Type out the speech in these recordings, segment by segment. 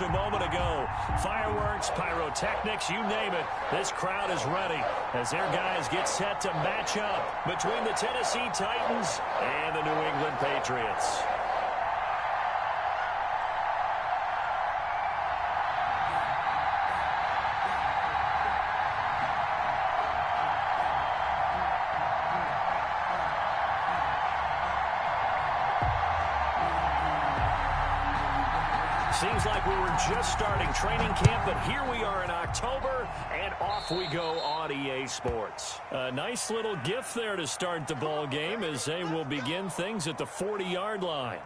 moments a moment ago. Fireworks, pyrotechnics, you name it. This crowd is ready as their guys get set to match up between the Tennessee Titans and the New England Patriots. Seems like we were just starting training camp, but here we are in October, and off we go on EA Sports. A nice little gift there to start the ball game as they will begin things at the 40-yard line.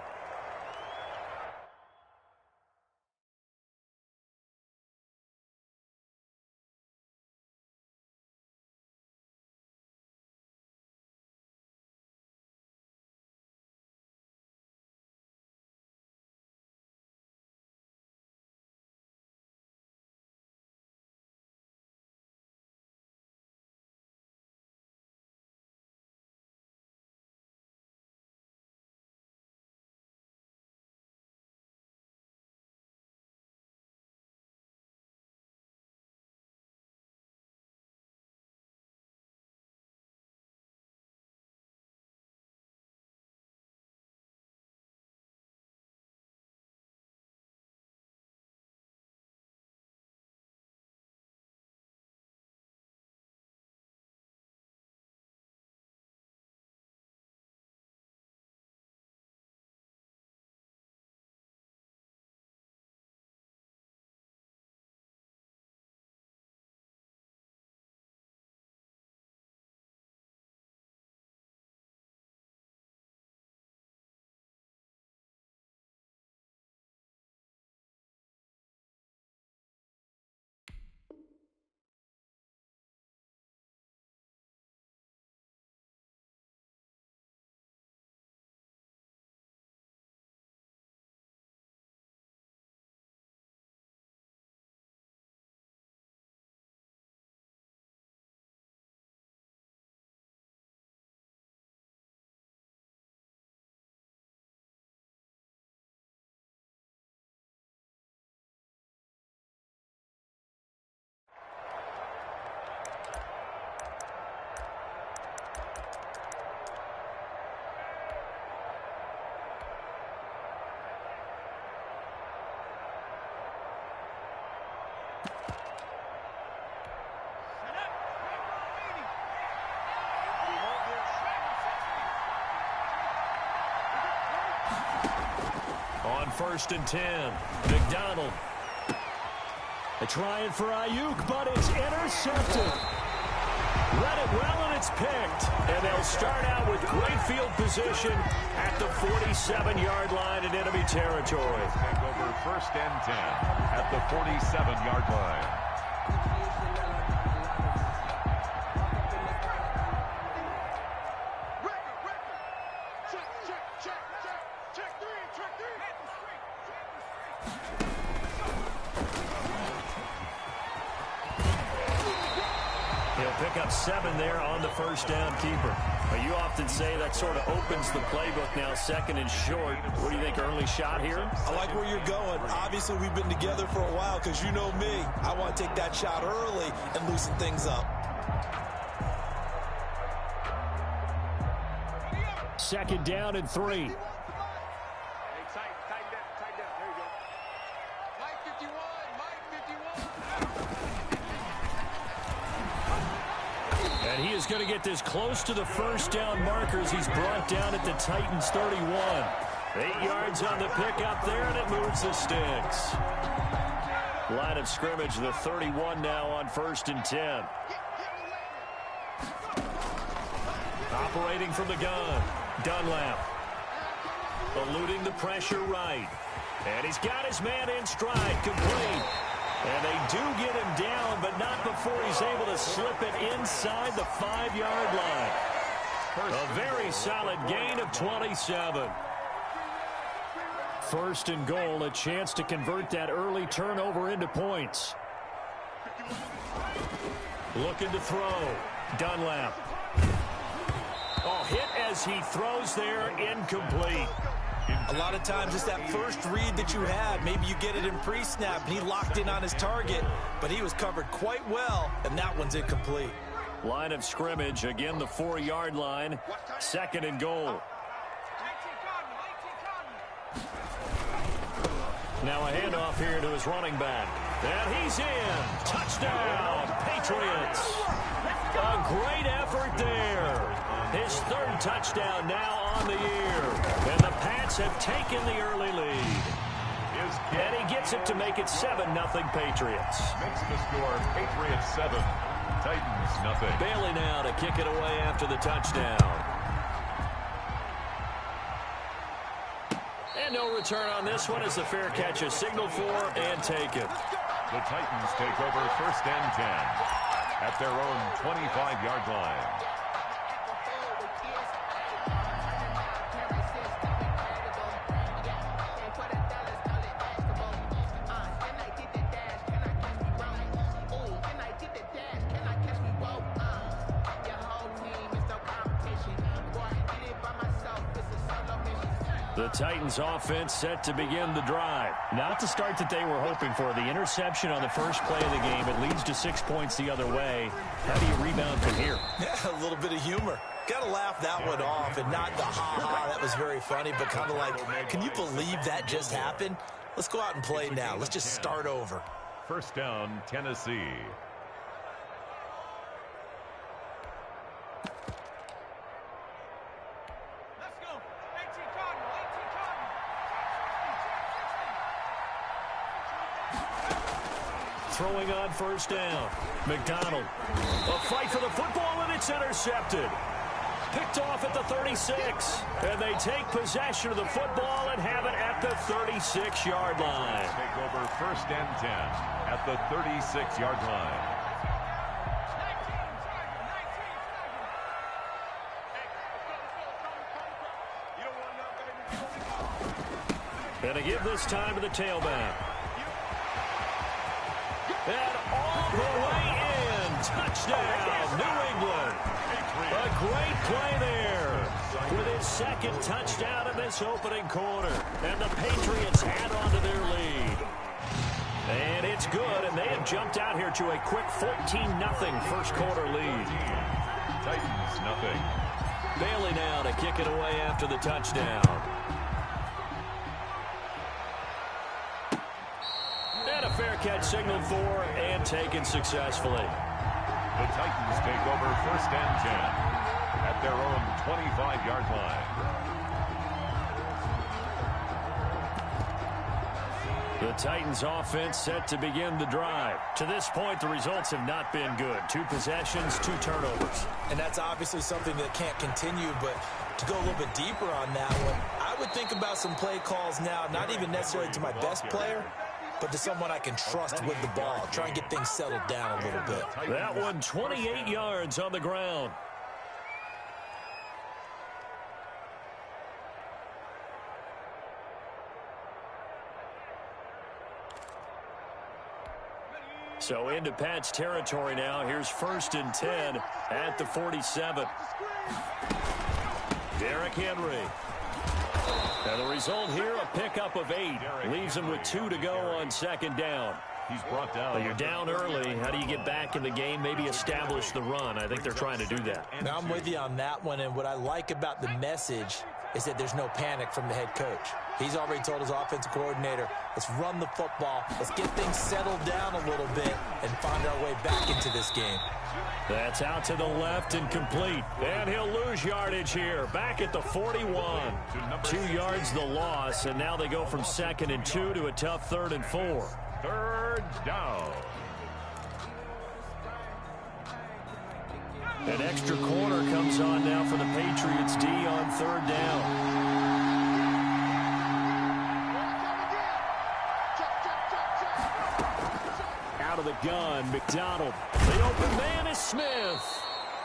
On 1st and 10, McDonald. They're trying for Ayuk, but it's intercepted. Read it well, and it's picked. And they'll start out with great field position at the 47-yard line in enemy territory. Take over 1st and 10 at the 47-yard line. He'll pick up 7 there on the first down keeper. You often say that sort of opens the playbook now, 2nd and short. What do you think, early shot here? I like where you're going. Obviously, we've been together for a while because you know me. I want to take that shot early and loosen things up. 2nd down and 3. And he is going to get this close to the first down markers. He's brought down at the Titans 31. 8 yards on the pickup there, and it moves the sticks. Line of scrimmage, the 31 now on 1st and 10. Operating from the gun, Dunlap. Eluding the pressure right. And he's got his man in stride, complete. And they do get him down, but not before he's able to slip it inside the 5-yard line. A very solid gain of 27. 1st and goal, a chance to convert that early turnover into points. Looking to throw. Dunlap. Oh, hit as he throws there, incomplete. A lot of times it's that first read that you had. Maybe you get it in pre-snap, and he locked in on his target, but he was covered quite well, and that one's incomplete. Line of scrimmage, again the 4-yard line, 2nd and goal. Now a handoff here to his running back. And he's in. Touchdown, Patriots. A great effort there. His 3rd touchdown now on the year. And the Pats have taken the early lead. And he gets it to make it 7-0 Patriots. Makes the score Patriots 7, Titans nothing. Bailey now to kick it away after the touchdown. And no return on this one as the fair catch is signaled for and taken. The Titans take over 1st and 10 at their own 25-yard line. The Titans offense set to begin the drive. Not the start that they were hoping for. The interception on the first play of the game. It leads to 6 points the other way. How do you rebound from here? Yeah, a little bit of humor. Got to laugh that one off, and not the ha-ha, that was very funny, but kind of like, can you believe that just happened? Let's go out and play now. Let's just start over. 1st down, Tennessee. Throwing on 1st down. McDonald. A fight for the football, and it's intercepted. Picked off at the 36. And they take possession of the football and have it at the 36-yard line. Take over 1st and 10 at the 36-yard line. And to give this time to the tailback. And all the way in. Touchdown, New England. A great play there with his 2nd touchdown in this opening quarter. And the Patriots add on to their lead. And it's good, and they have jumped out here to a quick 14-0 first quarter lead. Titans nothing. Bailey now to kick it away after the touchdown. And a fair catch signaled for and taken successfully. The Titans take over 1st and 10 at their own 25-yard line. The Titans offense set to begin the drive. To this point, the results have not been good. 2 possessions, 2 turnovers. And that's obviously something that can't continue, but to go a little bit deeper on that one, I would think about some play calls now, not even necessarily to my best player, but to someone I can trust with the ball. Try and get things settled down a little bit. That one 28 yards on the ground. So into Pats territory now. Here's 1st and 10 at the 47. Derrick Henry. And the result here, a pickup of 8. Leaves him with 2 to go on 2nd down. He's brought down. Well, you're down early. How do you get back in the game? Maybe establish the run. I think they're trying to do that. Now, I'm with you on that one, and what I like about the message is that there's no panic from the head coach. He's already told his offensive coordinator, let's run the football, let's get things settled down a little bit and find our way back into this game. That's out to the left and complete. And he'll lose yardage here. Back at the 41. 2 yards the loss, and now they go from 2nd and 2 to a tough 3rd and 4. 3rd down. An extra corner comes on now for the Patriots D on 3rd down. Out of the gun, McDonald. The open man is Smith.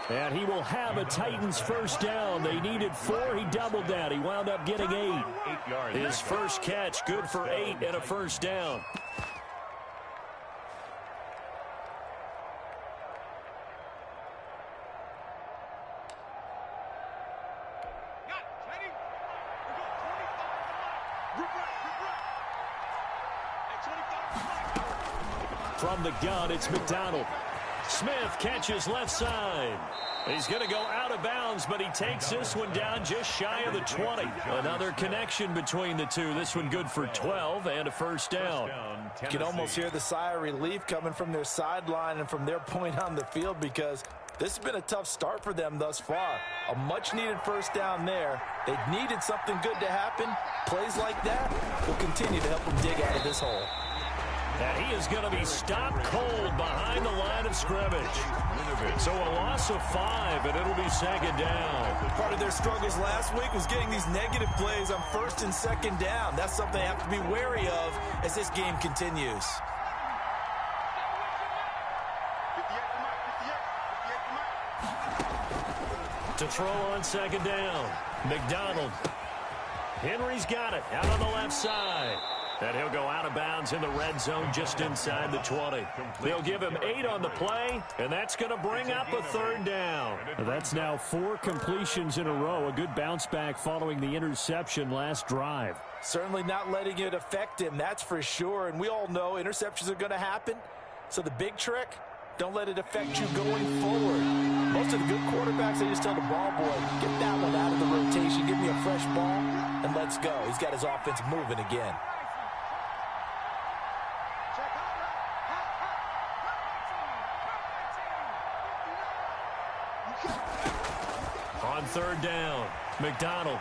And he will have a Titans 1st down. They needed 4. He doubled that. He wound up getting 8. 8 yards. His first catch, good for 8 and a 1st down. From the gun, it's McDonald. Smith catches left side. He's going to go out of bounds, but he takes this one down just shy of the 20. Another connection between the two. This one good for 12 and a first down. You can almost hear the sigh of relief coming from their sideline and from their point on the field, because this has been a tough start for them thus far. A much-needed first down there. They needed something good to happen. Plays like that will continue to help them dig out of this hole. And he is going to be stopped cold behind the line of scrimmage. So a loss of 5, and it'll be second down. Part of their struggles last week was getting these negative plays on first and second down. That's something they have to be wary of as this game continues. To throw on second down, McDonald. Henry's got it out on the left side. And he'll go out of bounds in the red zone just inside the 20. They'll give him 8 on the play, and that's going to bring up a third down. That's now 4 completions in a row. A good bounce back following the interception last drive. Certainly not letting it affect him, that's for sure. And we all know interceptions are going to happen. So the big trick, don't let it affect you going forward. Most of the good quarterbacks, they just tell the ball boy, get that one out of the rotation, give me a fresh ball, and let's go. He's got his offense moving again. On third down, McDonald.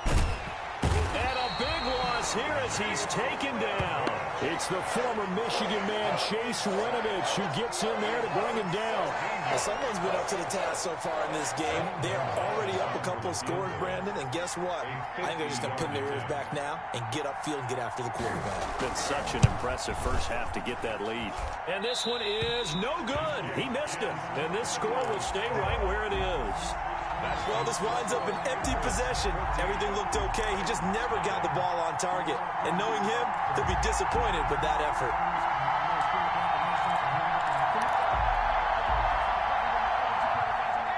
And a big loss here as he's taken down. It's the former Michigan man, Chase Winovich, who gets in there to bring him down. Well, someone's been up to the task so far in this game. They're already up a couple of scores, Brandon, and guess what? I think they're just going to pin their ears back now and get upfield and get after the quarterback. Been such an impressive first half to get that lead. And this one is no good. He missed it. And this score will stay right where it is. Well, this winds up an empty possession. Everything looked okay. He just never got the ball on target. And knowing him, they'll be disappointed with that effort.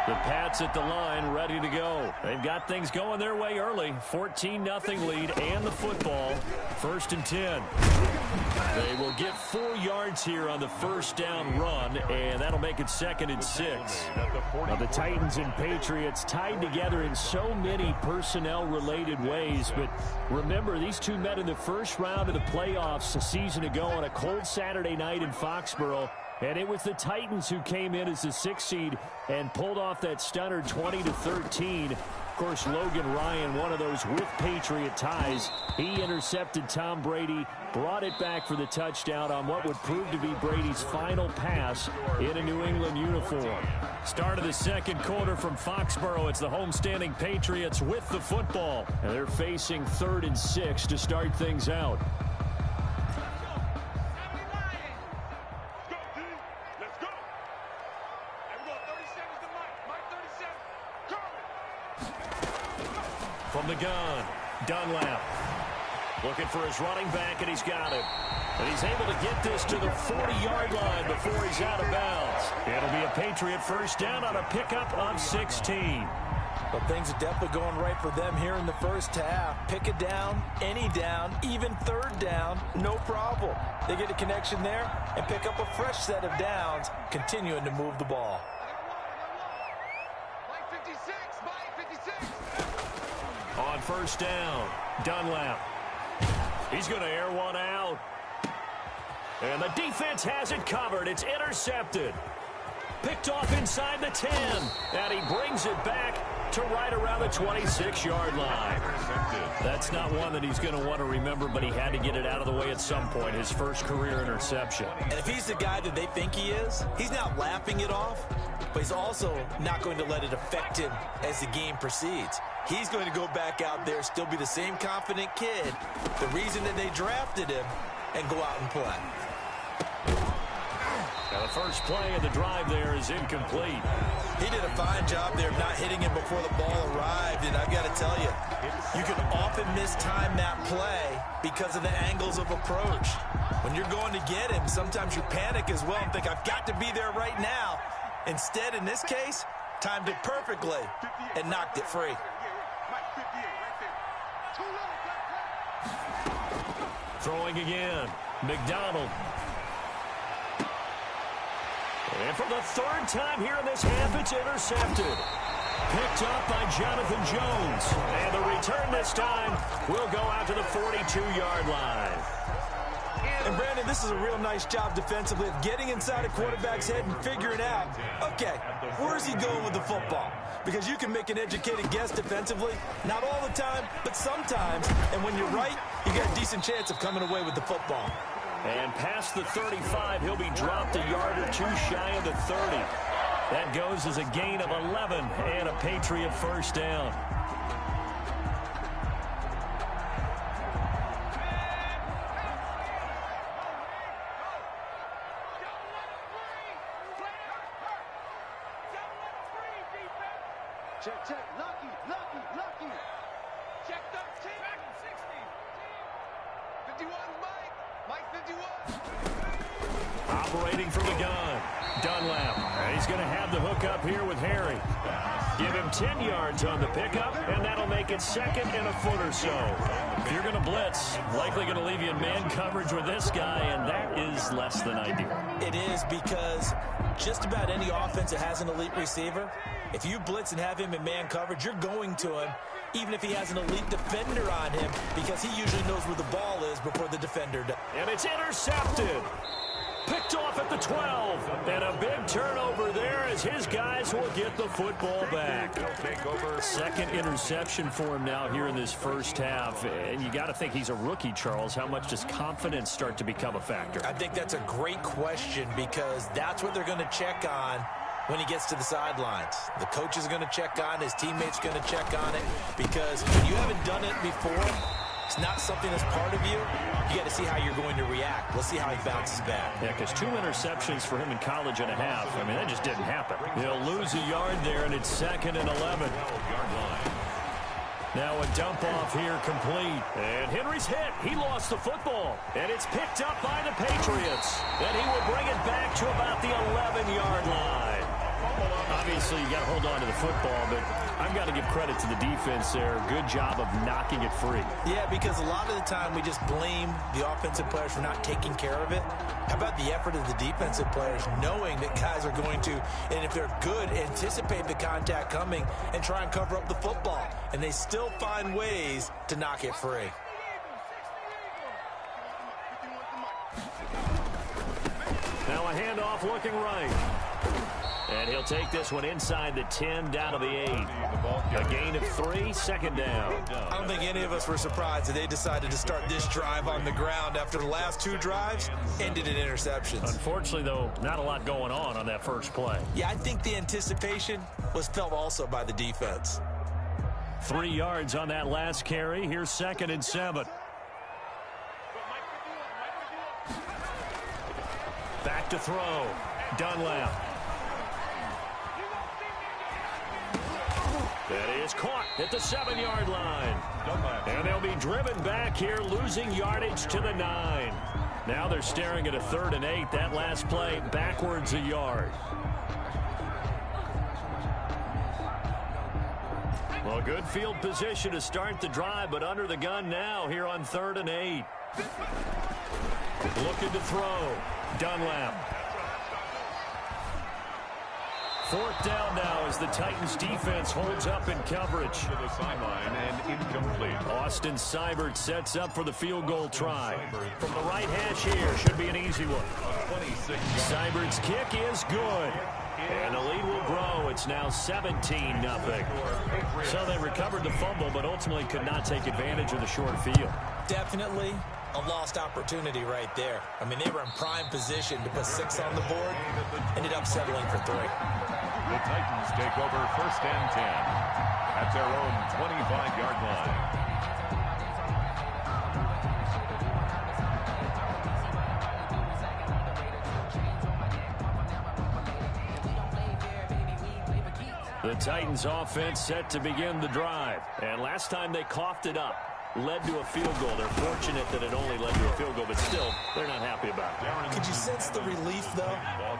The Pats at the line, ready to go. They've got things going their way early. 14-0 lead and the football. 1st and 10. They will get 4 yards here on the first down run, and that'll make it 2nd and 6. Now the Titans and Patriots tied together in so many personnel-related ways, but remember, these two met in the first round of the playoffs a season ago on a cold Saturday night in Foxborough. And it was the Titans who came in as the 6th seed and pulled off that stunner 20-13. Of course, Logan Ryan, one of those with Patriot ties. He intercepted Tom Brady, brought it back for the touchdown on what would prove to be Brady's final pass in a New England uniform. Start of the second quarter from Foxborough. It's the homestanding Patriots with the football. And they're facing 3rd and 6 to start things out. From the gun, Dunlap looking for his running back, and he's got it. And he's able to get this to the 40-yard line before he's out of bounds. It'll be a Patriot first down on a pickup of 16. Well, things are definitely going right for them here in the first half. Pick it down, any down, even 3rd down, no problem. They get a connection there and pick up a fresh set of downs, continuing to move the ball. On first down, Dunlap. He's going to air one out. And the defense has it covered. It's intercepted. Picked off inside the 10. And he brings it back to right around the 26-yard line. That's not one that he's going to want to remember, but he had to get it out of the way at some point, his first career interception. And if he's the guy that they think he is, he's not laughing it off, but he's also not going to let it affect him as the game proceeds. He's going to go back out there, still be the same confident kid, the reason that they drafted him, and go out and play. Now the first play of the drive there is incomplete. He did a fine job there of not hitting him before the ball arrived, and I've got to tell you, you can often mistime that play because of the angles of approach. When you're going to get him, sometimes you panic as well and think, I've got to be there right now. Instead, in this case, timed it perfectly and knocked it free. Throwing again, McDonald. And for the third time here in this half, it's intercepted. Picked up by Jonathan Jones. And the return this time will go out to the 42-yard line. And, Brandon, this is a real nice job defensively of getting inside a quarterback's head and figuring out, okay, where's he going with the football? Because you can make an educated guess defensively, not all the time, but sometimes. And when you're right, you got a decent chance of coming away with the football. And past the 35, he'll be dropped a yard or two shy of the 30. That goes as a gain of 11 and a Patriot first down. Check, check, lucky. Check 13. Back 60. 51, Mike 51. Operating from the gun, Dunlap. And he's going to have the hook up here with Harry. Give him 10 yards on the pickup, and that'll make it second and a foot or so. If you're going to blitz, likely going to leave you in man coverage with this guy, and that is less than ideal. It is, because just about any offense that has an elite receiver, if you blitz and have him in man coverage, you're going to him, even if he has an elite defender on him, because he usually knows where the ball is before the defender does. And it's intercepted. Picked off at the 12. And a big turnover there as his guys will get the football back. Second interception for him now here in this first half. And you got to think he's a rookie, Charles. How much does confidence start to become a factor? I think that's a great question, because that's what they're going to check on when he gets to the sidelines. The coach is going to check on, his teammates going to check on it, because when you haven't done it before, it's not something that's part of you. You got to see how you're going to react. Let's see how he bounces back. Yeah, because 2 interceptions for him in college and a half. I mean, that just didn't happen. He'll lose a yard there, and it's second and 11. Now a dump off here complete. And Henry's hit. He lost the football. And it's picked up by the Patriots. And he will bring it back to about the 11-yard line. Obviously, you got to hold on to the football, but I've got to give credit to the defense there. Good job of knocking it free. Yeah, because a lot of the time we just blame the offensive players for not taking care of it. How about the effort of the defensive players, knowing that guys are going to, and if they're good, anticipate the contact coming and try and cover up the football. And they still find ways to knock it free. Now a handoff looking right. And he'll take this one inside the 10, down to the 8. A gain of 3, second down. I don't think any of us were surprised that they decided to start this drive on the ground after the last 2 drives ended in interceptions. Unfortunately, though, not a lot going on that first play. Yeah, I think the anticipation was felt also by the defense. 3 yards on that last carry. Here's second and 7. Back to throw. Dunlap. That is caught at the 7-yard line. And they'll be driven back here, losing yardage to the 9. Now they're staring at a 3rd and 8. That last play backwards a yard. Well, good field position to start the drive, but under the gun now here on 3rd and 8. Looking to throw. Dunlap. 4th down now as the Titans defense holds up in coverage. To the sideline and incomplete. Austin Seibert sets up for the field goal try. From the right hash here, should be an easy one. Seibert's kick is good. And the lead will grow. It's now 17-0. So they recovered the fumble, but ultimately could not take advantage of the short field. Definitely a lost opportunity right there. I mean, they were in prime position to put 6 on the board. Ended up settling for 3. The Titans take over 1st and 10 at their own 25-yard line. The Titans offense set to begin the drive. And last time they coughed it up, led to a field goal. They're fortunate that it only led to a field goal, but still, they're not happy about it. Could you sense the relief, though,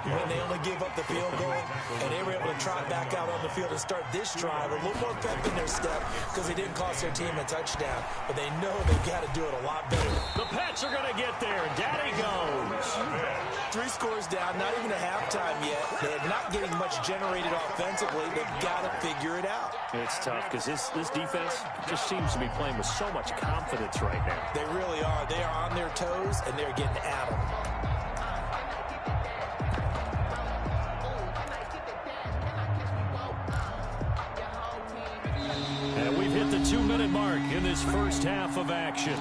when they only gave up the field goal and they were able to trot back out on the field and start this drive a little more pep in their step because they didn't cost their team a touchdown, but they know they've got to do it a lot better. The Pats are going to get there. Down he goes. 3 scores down, not even a halftime yet. They're not getting much generated offensively. They've got to figure it out. It's tough because this defense just seems to be playing with so much confidence right now. They really are. They are on their toes, and they're getting at them. And we've hit the 2-minute mark in this first half of action.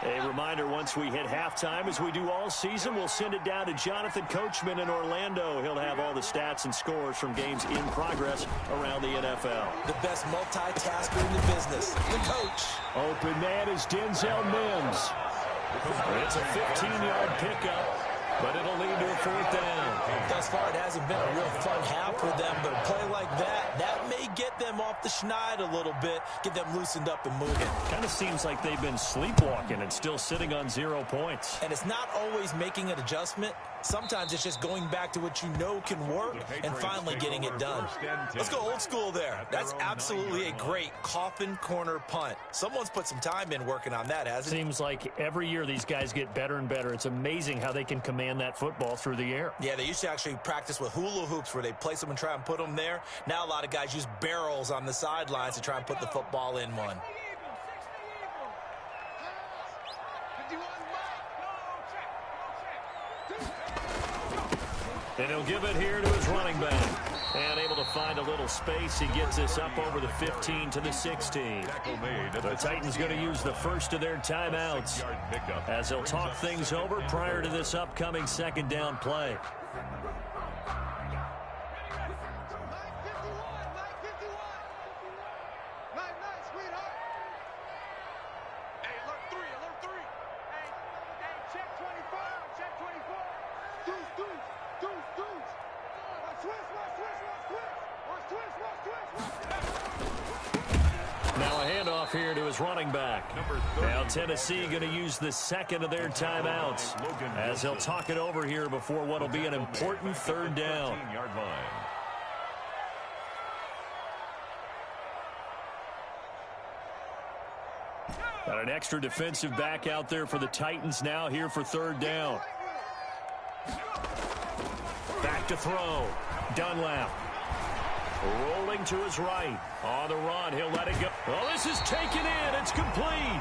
A reminder, once we hit halftime, as we do all season, we'll send it down to Jonathan Coachman in Orlando. He'll have all the stats and scores from games in progress around the NFL. The best multitasker in the business, the coach. Open man is Denzel Mims. It's a 15-yard pickup, but it'll lead to a 4th down. Thus far, it hasn't been a real fun half for them, but a play like that may get them off the schneid a little bit, get them loosened up and moving. Kind of seems like they've been sleepwalking and still sitting on 0 points. And it's not always making an adjustment. Sometimes it's just going back to what you know can work and finally getting it done. Let's go old school there. That's absolutely a great coffin corner punt. Someone's put some time in working on that, hasn't it? Seems like every year these guys get better and better. It's amazing how they can command that football through the air. Yeah, they used to actually practice with hula hoops where they place them and try and put them there. Now a lot of guys use barrels on the sidelines to try and put the football in one. And he'll give it here to his running back. And able to find a little space. He gets this up over the 15 to the 16. The Titans going to use the first of their timeouts as they'll talk things over prior to this upcoming 2nd down play. Now a handoff here to his running back. Now Tennessee going to use the 2nd of their timeouts as they'll talk it over here before what will be an important 3rd down. Got an extra defensive back out there for the Titans now here for 3rd down. Back to throw. Dunlap. Rolling to his right. On the run, he'll let it go. Well, this is taken in. It's complete.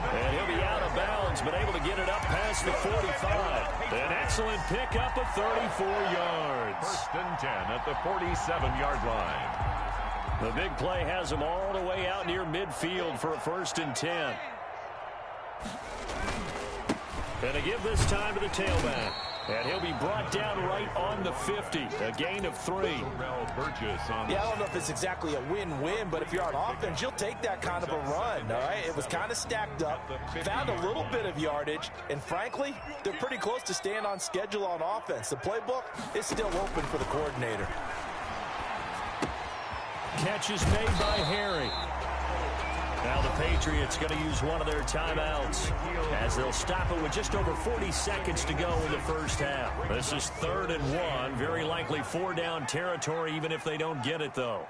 And he'll be out of bounds, but able to get it up past the 45. An excellent pickup of 34 yards. 1st and 10 at the 47-yard line. The big play has him all the way out near midfield for a 1st and 10. And to give this time to the tailback. And he'll be brought down right on the 50. A gain of 3. Yeah, I don't know if it's exactly a win-win, but if you're on offense, you'll take that kind of a run, all right? It was kind of stacked up, found a little bit of yardage, and frankly, they're pretty close to staying on schedule on offense. The playbook is still open for the coordinator. Catch is made by Harry. Now the Patriots going to use one of their timeouts as they'll stop it with just over 40 seconds to go in the first half. This is 3rd and 1. Very likely 4-down territory even if they don't get it, though.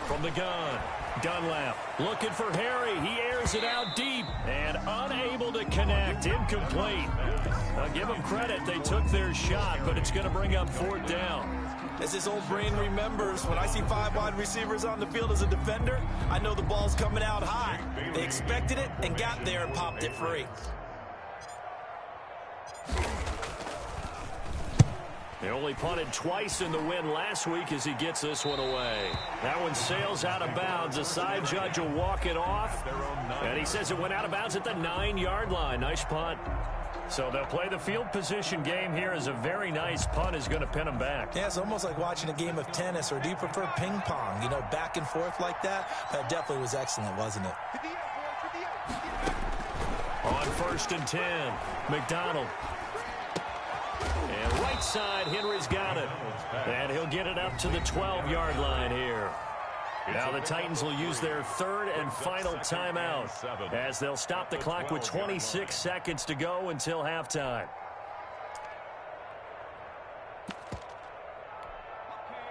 From the gun, Dunlap looking for Harry. He airs it out deep and unable to connect. Incomplete. I'll give them credit. They took their shot, but it's going to bring up 4th down. As his old brain remembers, when I see 5 wide receivers on the field as a defender, I know the ball's coming out high. They expected it and got there and popped it free. They only punted twice in the win last week as he gets this one away. That one sails out of bounds. The side judge will walk it off. And he says it went out of bounds at the 9-yard line. Nice punt. So they'll play the field position game here as a very nice punt is going to pin them back. Yeah, it's almost like watching a game of tennis, or do you prefer ping pong? You know, back and forth like that? That definitely was excellent, wasn't it? On 1st and 10, McDonald. And right side, Henry's got it. And he'll get it up to the 12-yard line here. Now the Titans will use their 3rd and final timeout as they'll stop the clock with 26 seconds to go until halftime.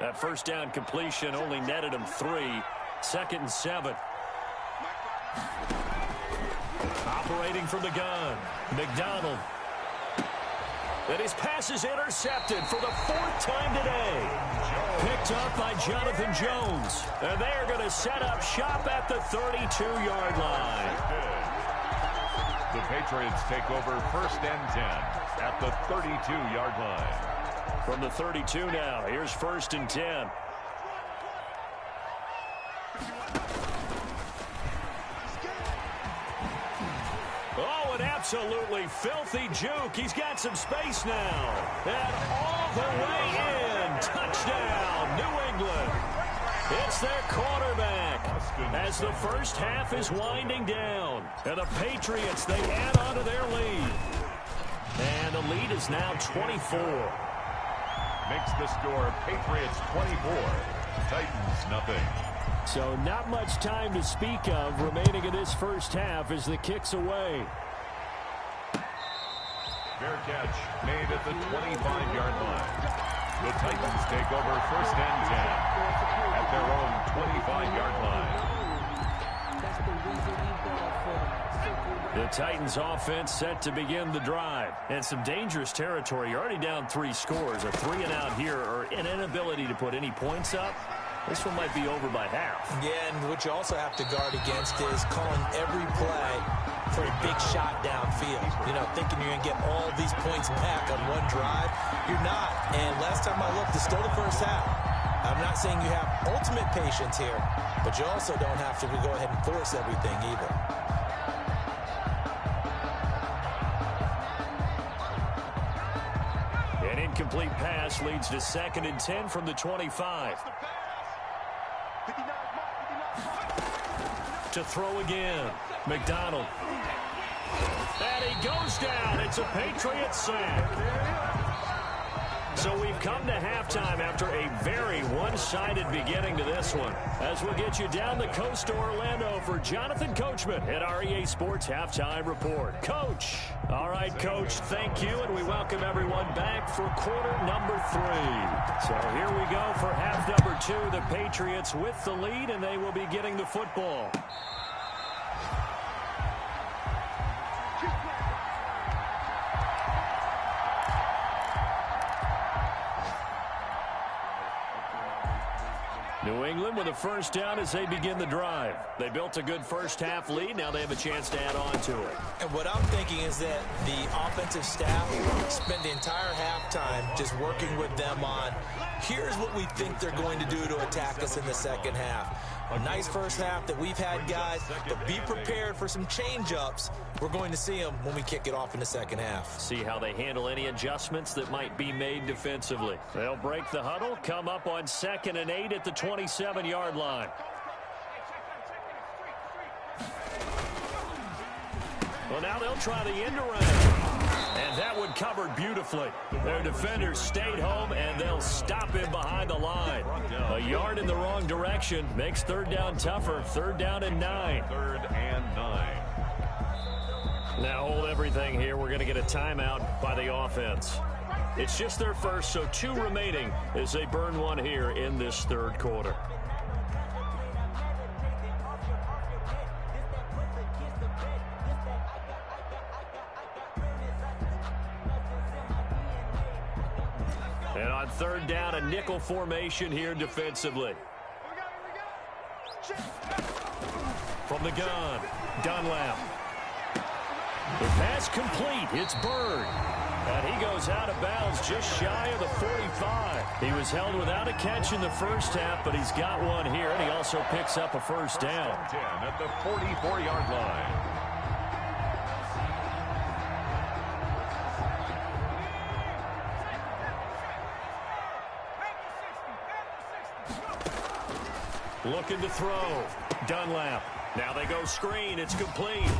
That first down completion only netted him 3. 2nd and 7. Operating from the gun, McDonald. And his pass is intercepted for the 4th time today. Picked up by Jonathan Jones. And they're going to set up shop at the 32-yard line. The Patriots take over 1st and 10 at the 32-yard line. From the 32 now, here's 1st and 10. Oh, an absolutely filthy juke. He's got some space now. And all the way in. Touchdown, New England. It's their quarterback as the first half is winding down. And the Patriots, they add on to their lead. And the lead is now 24. Makes the score Patriots 24, Titans nothing. So not much time to speak of remaining in this first half as the kick's away. Fair catch made at the 25-yard line. The Titans take over 1st and 10 at their own 25-yard line. The Titans offense set to begin the drive. And some dangerous territory. You're already down 3 scores. A 3-and-out here or an inability to put any points up. This one might be over by half. Yeah, and what you also have to guard against is calling every play for a big shot downfield. You know, thinking you're going to get all these points back on one drive. You're not. And last time I looked, it's still the first half. I'm not saying you have ultimate patience here, but you also don't have to go ahead and force everything either. An incomplete pass leads to 2nd and 10 from the 25. To throw again, McDonald. And he goes down. It's a Patriots sack. So we've come to halftime after a very one-sided beginning to this one. As we'll get you down the coast to Orlando for Jonathan Coachman at our EA Sports Halftime Report. Coach. All right, Coach, thank you, and we welcome everyone back for quarter number 3. So here we go for half number 2. The Patriots with the lead, and they will be getting the football. New England with a first down as they begin the drive. They built a good first half lead. Now they have a chance to add on to it. And what I'm thinking is that the offensive staff spent the entire halftime just working with them on, here's what we think they're going to do to attack us in the second half. A nice first half that we've had, guys, but be prepared for some change-ups. We're going to see them when we kick it off in the second half. See how they handle any adjustments that might be made defensively. They'll break the huddle, come up on 2nd and 8 at the 27-yard line. Well, now they'll try the end around. And that one covered beautifully. Their defenders stayed home, and they'll stop him behind the line. A yard in the wrong direction makes 3rd down tougher. 3rd down and 9. 3rd and 9. Now hold everything here. We're going to get a timeout by the offense. It's just their first, so 2 remaining as they burn one here in this 3rd quarter. And on 3rd down, a nickel formation here defensively. From the gun, Dunlap. The pass complete. It's Bird. And he goes out of bounds just shy of the 45. He was held without a catch in the first half, but he's got one here, and he also picks up a first down. 10 at the 44-yard line. Looking to throw. Dunlap. Now they go screen. It's complete.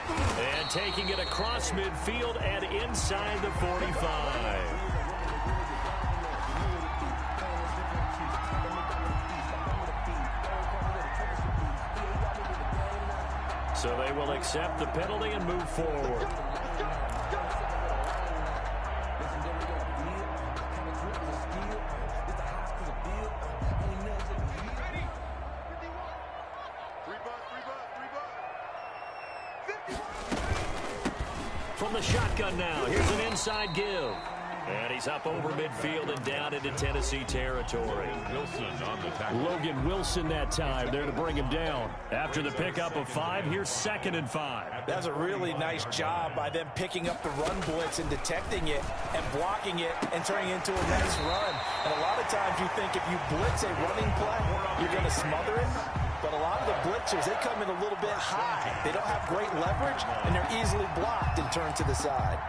And taking it across midfield and inside the 45. So they will accept the penalty and move forward. From the shotgun now, here's an inside give. And he's up over midfield and down into Tennessee territory. Wilson on the tackle. Logan Wilson that time there to bring him down. After the pickup of 5, here's 2nd and 5. That's a really nice job by them picking up the run blitz and detecting it and blocking it and turning it into a nice run. And a lot of times you think if you blitz a running play, you're going to smother it. But a lot of the blitzers, they come in a little bit high. They don't have great leverage, and they're easily blocked and turned to the side.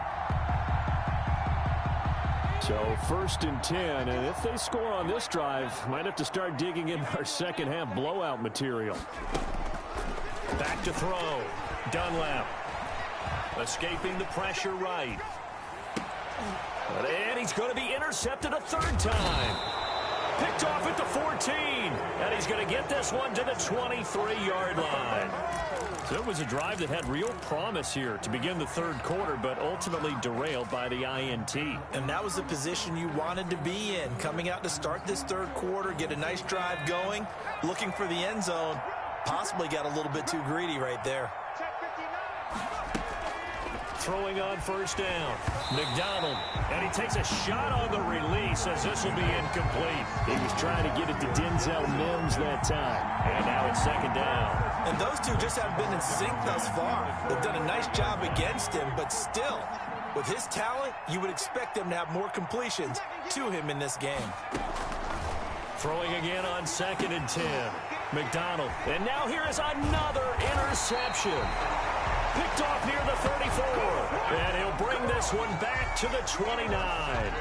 So 1st and 10, and if they score on this drive, might have to start digging in our second half blowout material. Back to throw. Dunlap. Escaping the pressure right. And he's going to be intercepted a 3rd time. Picked off at the 14. And he's going to get this one to the 23-yard line. So it was a drive that had real promise here to begin the 3rd quarter, but ultimately derailed by the INT. And that was the position you wanted to be in, coming out to start this 3rd quarter, get a nice drive going, looking for the end zone. Possibly got a little bit too greedy right there. Throwing on 1st down. McDonald. And he takes a shot on the release as this will be incomplete. He was trying to get it to Denzel Mims that time. And now it's 2nd down. And those two just haven't been in sync thus far. They've done a nice job against him, but still, with his talent, you would expect them to have more completions to him in this game. Throwing again on 2nd and 10. McDonald. And now here is another interception. Picked off near the 34. And he'll bring this one back to the 29.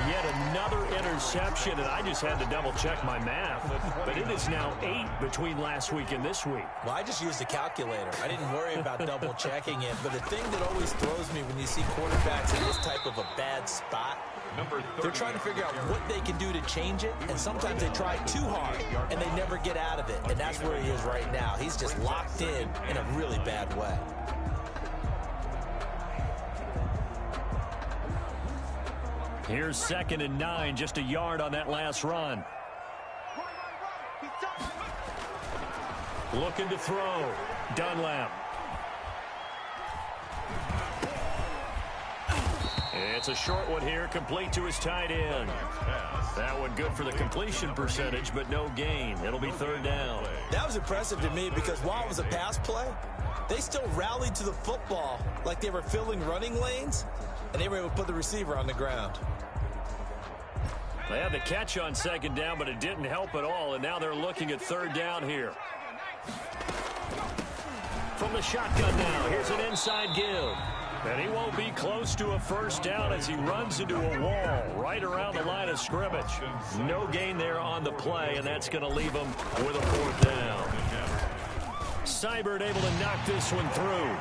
Yet another interception, and I just had to double-check my math. But it is now 8 between last week and this week. Well, I just used a calculator. I didn't worry about double-checking it. But the thing that always throws me when you see quarterbacks in this type of a bad spot, they're trying to figure out what they can do to change it, and sometimes they try too hard, and they never get out of it. And that's where he is right now. He's just locked in a really bad way. Here's 2nd and 9, just a yard on that last run. Looking to throw. Dunlap. It's a short one here, complete to his tight end. That one good for the completion percentage, but no gain. It'll be 3rd down. That was impressive to me because while it was a pass play, they still rallied to the football like they were filling running lanes, and they were able to put the receiver on the ground. They had the catch on 2nd down, but it didn't help at all, and now they're looking at 3rd down here. From the shotgun now, here's an inside give. And he won't be close to a 1st down as he runs into a wall right around the line of scrimmage. No gain there on the play, and that's going to leave him with a 4th down. Seibert able to knock this one through.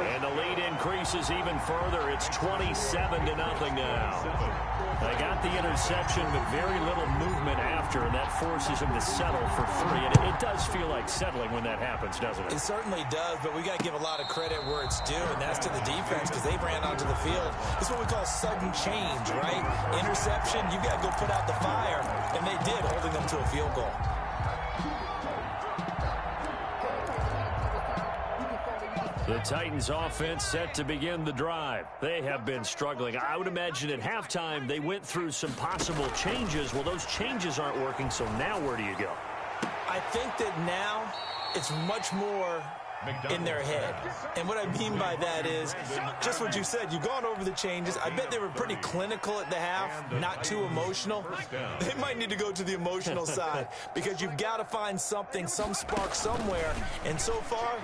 And the lead increases even further. It's 27-0 now. They got the interception, but very little movement after, and that forces him to settle for 3. And it does feel like settling when that happens, doesn't it? It certainly does, but we got to give a lot of credit where it's due, and that's to the defense because they ran onto the field. It's what we call sudden change, right? Interception, you got to go put out the fire, and they did, holding them to a field goal. The Titans offense set to begin the drive. They have been struggling. I would imagine at halftime they went through some possible changes. Well, those changes aren't working, so now where do you go? I think that now it's much more in their head. And what I mean by that is just what you said. You've gone over the changes. I bet they were pretty clinical at the half, not too emotional. They might need to go to the emotional side because you've got to find something, some spark somewhere. And so far,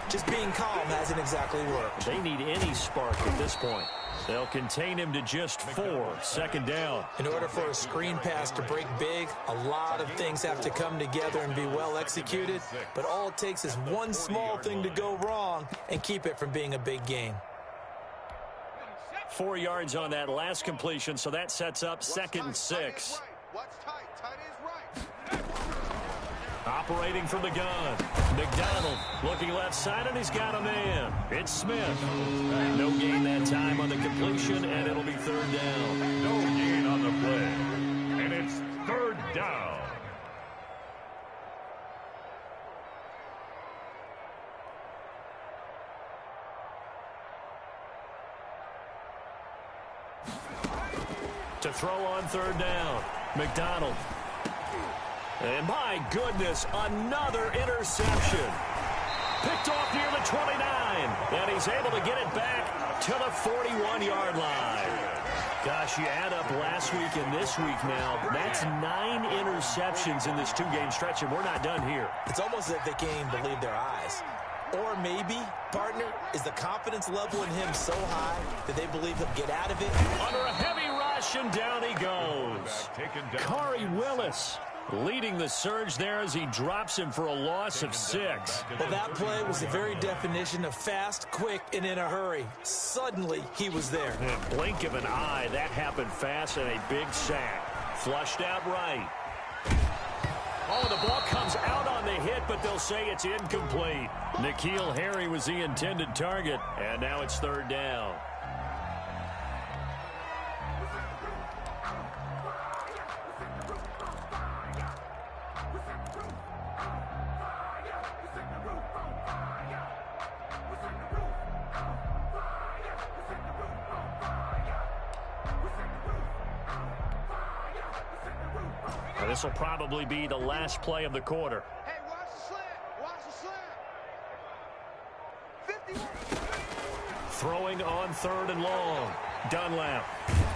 just being calm hasn't exactly worked. They need any spark at this point. They'll contain him to just 4. 2nd down. In order for a screen pass to break big, a lot of things have to come together and be well executed. But all it takes is one small thing to go wrong and keep it from being a big game. 4 yards on that last completion, so that sets up 2nd and 6. Operating from the gun. McDonald looking left side, and he's got a man. It's Smith. No gain that time on the completion, and it'll be 3rd down. No gain on the play. And it's 3rd down. To throw on third down. McDonald. And my goodness, another interception. Picked off near the 29. And he's able to get it back to the 41-yard line. Gosh, you add up last week and this week now, that's 9 interceptions in this two-game stretch, and we're not done here. It's almost as if they can't even believe their eyes. Or maybe, partner, is the confidence level in him so high that they believe he'll get out of it? Under a heavy rush, and down he goes. Khari Willis leading the surge there as he drops him for a loss of 6. Well, that play was the very definition of fast, quick, and in a hurry. Suddenly, he was there. And blink of an eye, that happened fast and a big sack. Flushed out right. Oh, the ball comes out on the hit, but they'll say it's incomplete. N'Keal Harry was the intended target, and now it's third down. This will probably be the last play of the quarter. Hey, watch the slant. Watch the slant. 51. Throwing on third and long. Dunlap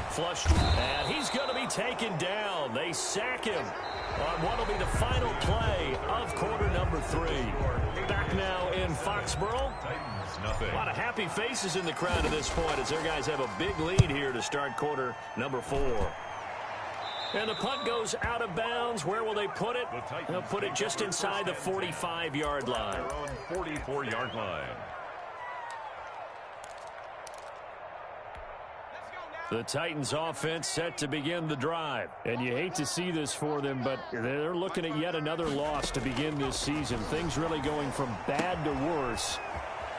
flushed, and he's going to be taken down. They sack him on what will be the final play of quarter number 3. Back now in Foxborough. A lot of happy faces in the crowd at this point as their guys have a big lead here to start quarter number 4. And the punt goes out of bounds. Where will they put it? They'll put it just inside the 45-yard line. Their own 44-yard line. The Titans offense set to begin the drive. And you hate to see this for them, but they're looking at yet another loss to begin this season. Things really going from bad to worse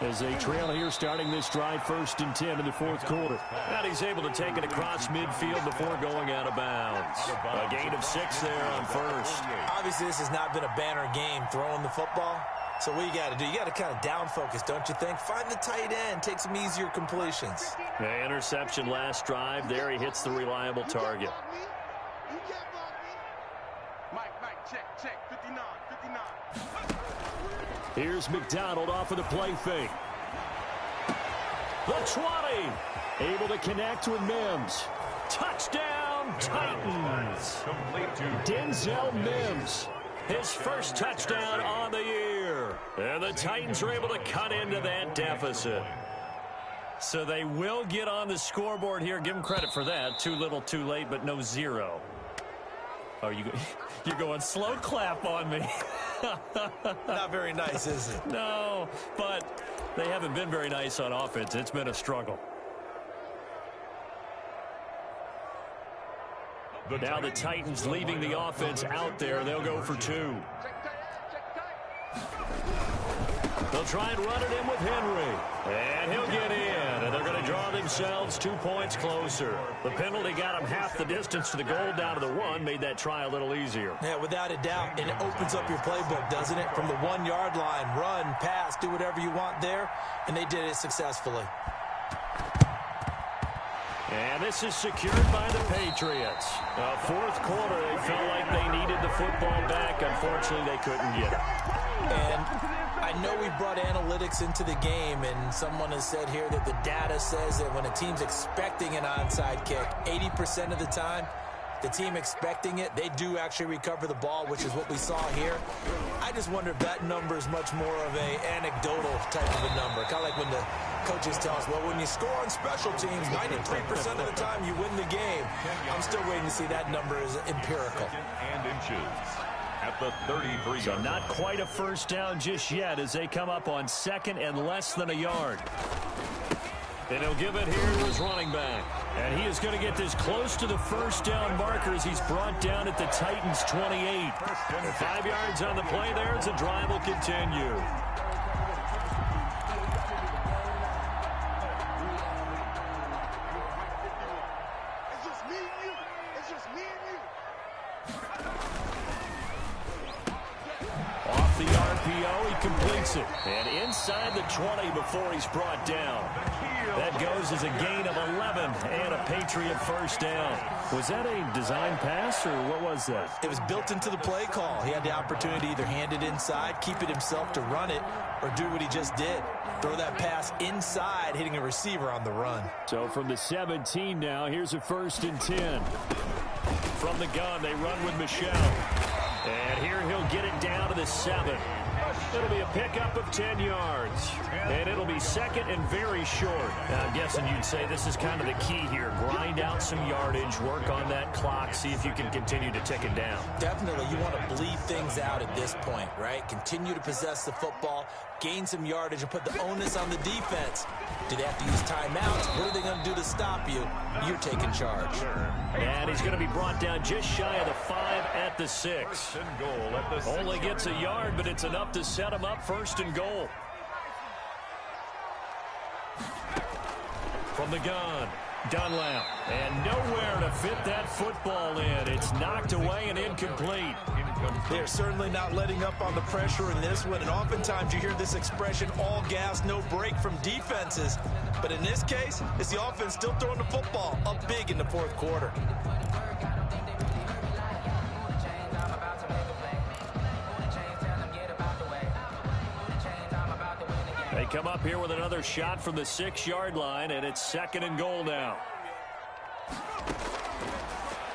as they trail here starting this drive 1st and 10 in the 4th quarter. And he's able to take it across midfield before going out of bounds. A gain of 6 there on first. Obviously, this has not been a banner game throwing the football. So what you got to do, you got to kind of down focus, don't you think? Find the tight end, take some easier completions. The interception last drive. There he hits the reliable target. You can't block me. Mike, check. 59. Here's McDonald off of the play fake. The 20. Able to connect with Mims. Touchdown, Titans. Complete to Denzel Mims. His first touchdown on the year. And the Titans are able to cut into that deficit. So they will get on the scoreboard here. Give them credit for that. Too little, too late, but no 0. Oh, you're going slow clap on me. Not very nice, is it? No, but they haven't been very nice on offense. It's been a struggle. Now the Titans leaving the offense out there. They'll go for 2. They'll try and run it in with Henry. And he'll get in. And they're going to draw themselves 2 points closer. The penalty got them half the distance to the goal down to the 1. Made that try a little easier. Yeah, without a doubt. And it opens up your playbook, doesn't it? From the 1-yard line, run, pass, do whatever you want there. And they did it successfully. And this is secured by the Patriots. 4th quarter, they felt like they needed the football back. Unfortunately, they couldn't get it. And I know we brought analytics into the game, and someone has said here that the data says that when a team's expecting an onside kick, 80% of the time, the team expecting it, they do actually recover the ball, which is what we saw here. I just wonder if that number is much more of a anecdotal type of a number. Kind of like when the coaches tell us, well, when you score on special teams, 93% of the time you win the game. I'm still waiting to see that number is empirical. and inches at the 33. So not quite a first down just yet as they come up on 2nd and less than a yard. And he'll give it here to his running back. And he is going to get this close to the first down marker as he's brought down at the Titans' 28. 5 yards on the play there as the drive will continue. It's just me and you. It's just me and you. off the RPO. He completes it. And inside the 20 before he's brought down. That goes as a gain of 11 and a Patriot first down. Was that a design pass, or what was that? It was built into the play call. He had the opportunity to either hand it inside, keep it himself to run it, or do what he just did. Throw that pass inside, hitting a receiver on the run. So from the 17 now, here's a 1st and 10. From the gun, they run with Michel. And here he'll get it down to the 7. It'll be a pickup of 10 yards. And it'll be 2nd and very short. Now, I'm guessing you'd say this is kind of the key here. Grind out some yardage, work on that clock, see if you can continue to tick it down. Definitely, you want to bleed things out at this point, right? Continue to possess the football, gain some yardage, and put the onus on the defense. Do they have to use timeouts? What are they going to do to stop you? You're taking charge. And he's going to be brought down just shy of the 5 at the 6. Only gets a yard, but it's enough to set him up 1st and goal. From the gun, Dunlap. And nowhere to fit that football in. It's knocked away and incomplete. They're certainly not letting up on the pressure in this one, and oftentimes you hear this expression, all gas, no break from defenses. But in this case, it's the offense still throwing the football up big in the 4th quarter. They come up here with another shot from the 6-yard line, and it's 2nd and goal now.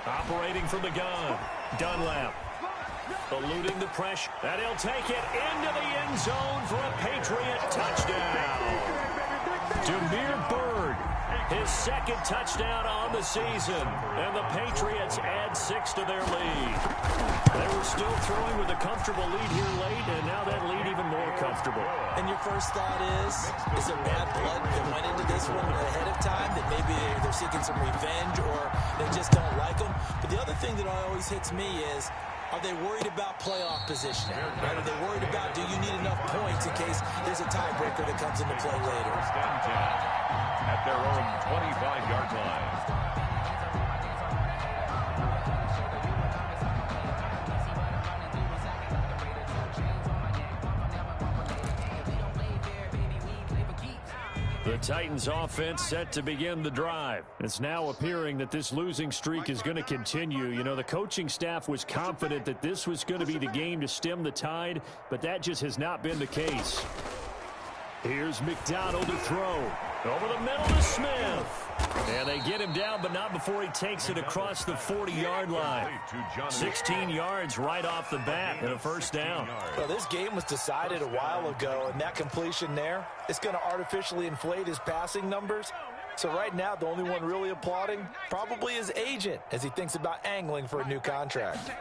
Operating from the gun, Dunlap. Eluding the pressure, and he'll take it into the end zone for a Patriot touchdown. Damiere Byrd, his 2nd touchdown on the season, and the Patriots add 6 to their lead. They were still throwing with a comfortable lead here late, and now that lead even more comfortable. And your first thought is there bad blood that went into this one ahead of time, that maybe they're seeking some revenge or they just don't like them? But the other thing that always hits me is, are they worried about playoff positioning? Right? Are they worried about, do you need enough points in case there's a tiebreaker that comes into play later? 1st and 10 at their own 25-yard line. The Titans offense set to begin the drive. It's now appearing that this losing streak is going to continue. You know, the coaching staff was confident that this was going to be the game to stem the tide, but that just has not been the case. Here's McDonald to throw. Over the middle to Smith. And they get him down, but not before he takes it across the 40-yard line. 16 yards right off the bat and a 1st down. Well, this game was decided a while ago, and that completion there, it's going to artificially inflate his passing numbers. So right now, the only one really applauding probably his agent as he thinks about angling for a new contract.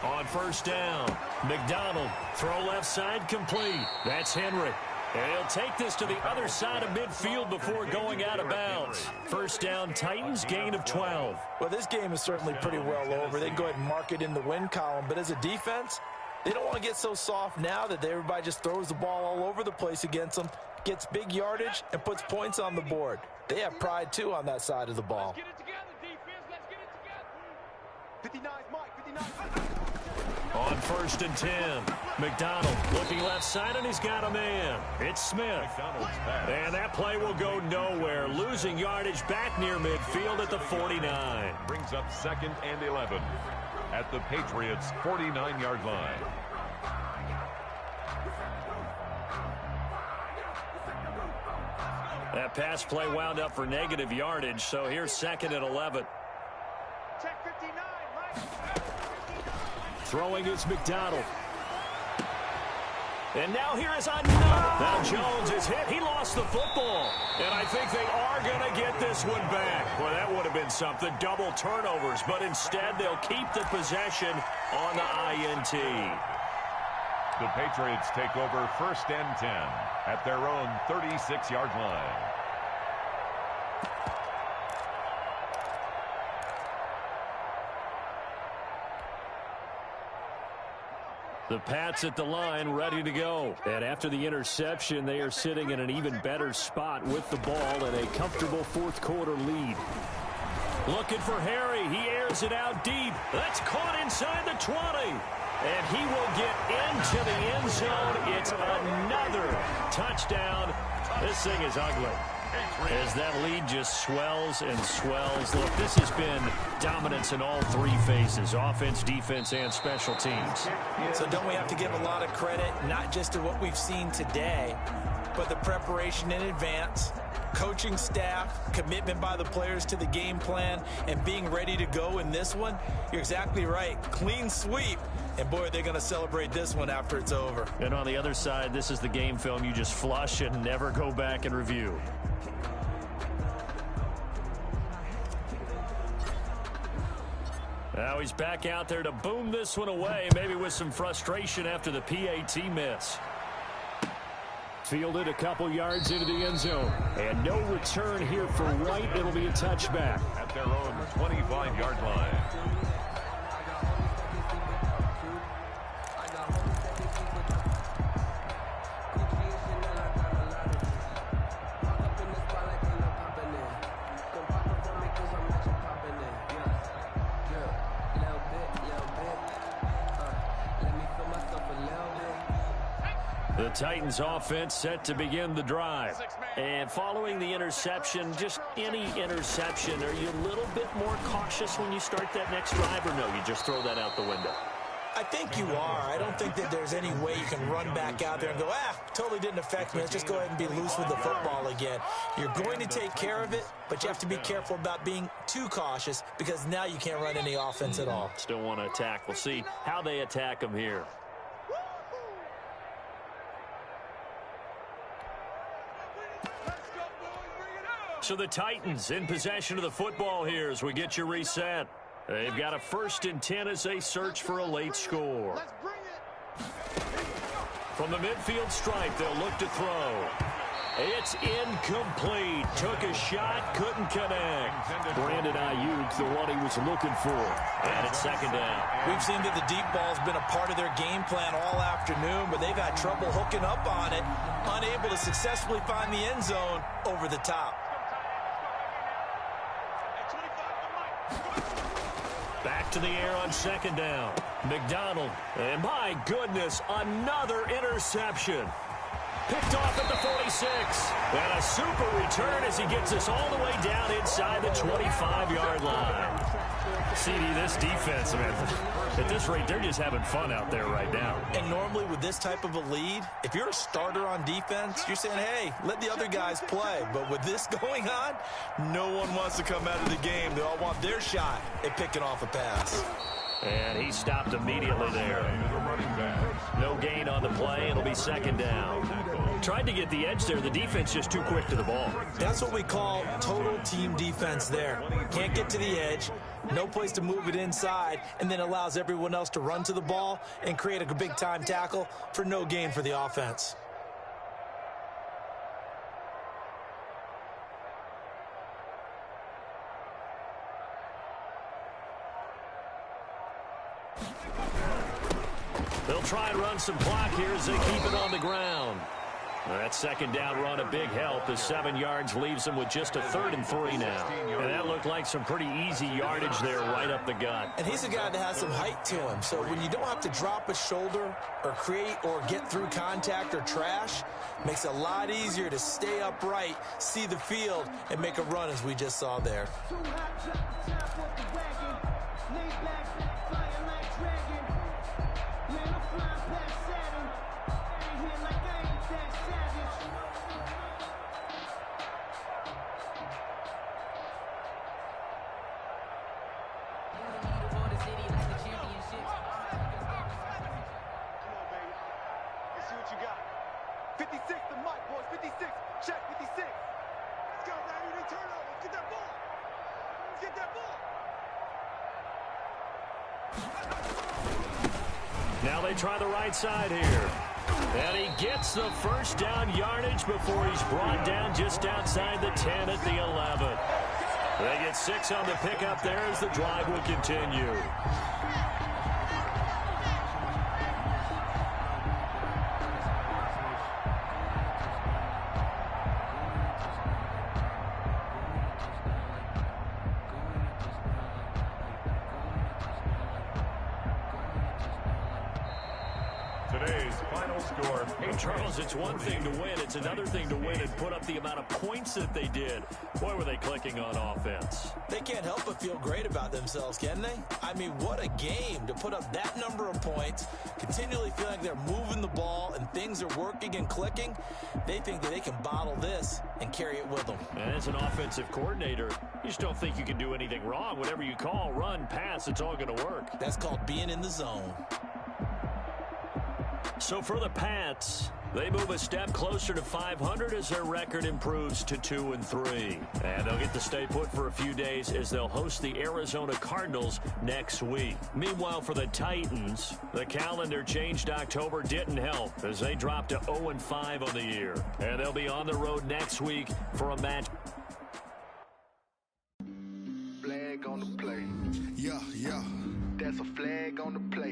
On 1st down, McDonald, throw left side complete. That's Henry. And he'll take this to the other side of midfield before going out of bounds. 1st down, Titans, gain of 12. Well, this game is certainly pretty well over. They can go ahead and mark it in the win column. But as a defense, they don't want to get so soft now that everybody just throws the ball all over the place against them, gets big yardage, and puts points on the board. They have pride, too, on that side of the ball. Let's get it together, defense. Let's get it together. 59, Mike. 59. On 1st and 10, McDonald looking left side, and he's got a man. It's Smith. And that play will go nowhere. Losing yardage back near midfield at the 49. Brings up 2nd and 11 at the Patriots' 49-yard line. That pass play wound up for negative yardage, so here's 2nd and 11. Check 59, Mike. Throwing is McDonald. And now here is another. Now Jones is hit. He lost the football. And I think they are going to get this one back. Well, that would have been something. Double turnovers. But instead, they'll keep the possession on the INT. The Patriots take over 1st and 10 at their own 36-yard line. The Pats at the line, ready to go. And after the interception, they are sitting in an even better spot with the ball and a comfortable 4th quarter lead. Looking for Harry. He airs it out deep. That's caught inside the 20. And he will get into the end zone. It's another touchdown. This thing is ugly as that lead just swells and swells. Look, this has been dominance in all three phases, offense, defense, and special teams. So don't we have to give a lot of credit, not just to what we've seen today, but the preparation in advance, coaching staff, commitment by the players to the game plan, and being ready to go in this one? You're exactly right. Clean sweep. And, boy, they're going to celebrate this one after it's over. And on the other side, this is the game film you just flush and never go back and review. Now he's back out there to boom this one away, maybe with some frustration after the PAT miss. Fielded a couple yards into the end zone. And no return here for White. It'll be a touchback. At their own 25-yard line. The Titans offense set to begin the drive. And following the interception, just any interception, are you a little bit more cautious when you start that next drive, or no, you just throw that out the window? I think you are. I don't think that there's any way you can run back out there and go, totally didn't affect me. Let's just go ahead and be loose with the football again. You're going to take care of it, but you have to be careful about being too cautious because now you can't run any offense at all. Still want to attack. We'll see how they attack them here. So the Titans in possession of the football here as we get you reset. They've got a 1st and 10 as they search for a late score. From the midfield stripe, they'll look to throw. It's incomplete. Took a shot, couldn't connect. Brandon Ayuk, the one he was looking for. And it's 2nd down. We've seen that the deep ball's been a part of their game plan all afternoon, but they've had trouble hooking up on it, unable to successfully find the end zone over the top. Back to the air on 2nd down. McDonald. And my goodness, another interception. Picked off at the 46. And a super return as he gets us all the way down inside the 25-yard line. CD, this defense, man, at this rate, they're just having fun out there right now. And normally with this type of a lead, if you're a starter on defense, you're saying, hey, let the other guys play. But with this going on, no one wants to come out of the game. They all want their shot at picking off a pass. And he stopped immediately there. No gain on the play. It'll be 2nd down. Tried to get the edge there. The defense just too quick to the ball. That's what we call total team defense there. Can't get to the edge, no place to move it inside, and then allows everyone else to run to the ball and create a big-time tackle for no gain for the offense. They'll try and run some clock here as they keep it on the ground. That 2nd down run a big help as 7 yards leaves them with just a 3rd and 3 now. And that looked like some pretty easy yardage there right up the gut. And he's a guy that has some height to him. So when you don't have to drop a shoulder or create or get through contact or trash, makes it a lot easier to stay upright, see the field, and make a run as we just saw there. Now they try the right side here. And he gets the 1st down yardage before he's brought down just outside the 10 at the 11. They get 6 on the pickup there as the drive will continue. today's final score. Hey, Charles, it's one thing to win. It's another thing to win and put up the amount of points that they did. Boy, were they clicking on offense. They can't help but feel great about themselves, can they? I mean, what a game to put up that number of points, continually feel like they're moving the ball and things are working and clicking. They think that they can bottle this and carry it with them. And as an offensive coordinator, you just don't think you can do anything wrong. Whatever you call, run, pass, it's all going to work. That's called being in the zone. So for the Pats, they move a step closer to 500 as their record improves to 2-3. And they'll get to stay put for a few days as they'll host the Arizona Cardinals next week. Meanwhile, for the Titans, the calendar changed October didn't help as they dropped to 0-5 on the year. And they'll be on the road next week for a match. Flag on the play. Yeah, yeah. That's a flag on the play.